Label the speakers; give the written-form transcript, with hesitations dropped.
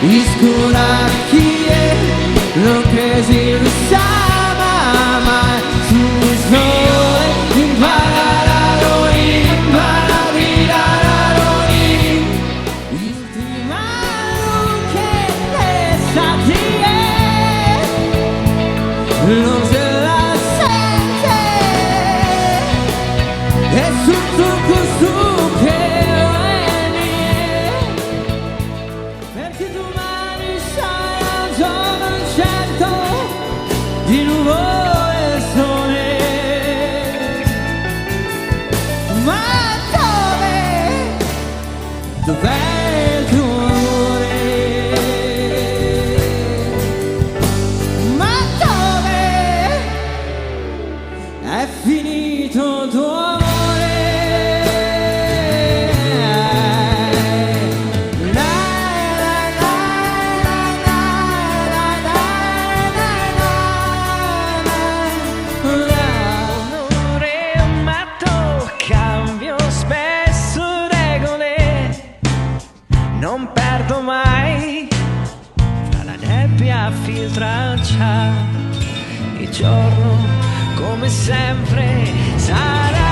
Speaker 1: Iskunakie, lo que si usaba más sus noches, impararlo, intimaron que desatie, non se la sente, es un truco su che perché domani sarà un giorno incerto di nuvole e sole. Ma dov'è il tuo amore? Ma dove è finito il tuo amore?
Speaker 2: Non perdo mai, fra la nebbia filtraccia, il giorno come sempre sarà.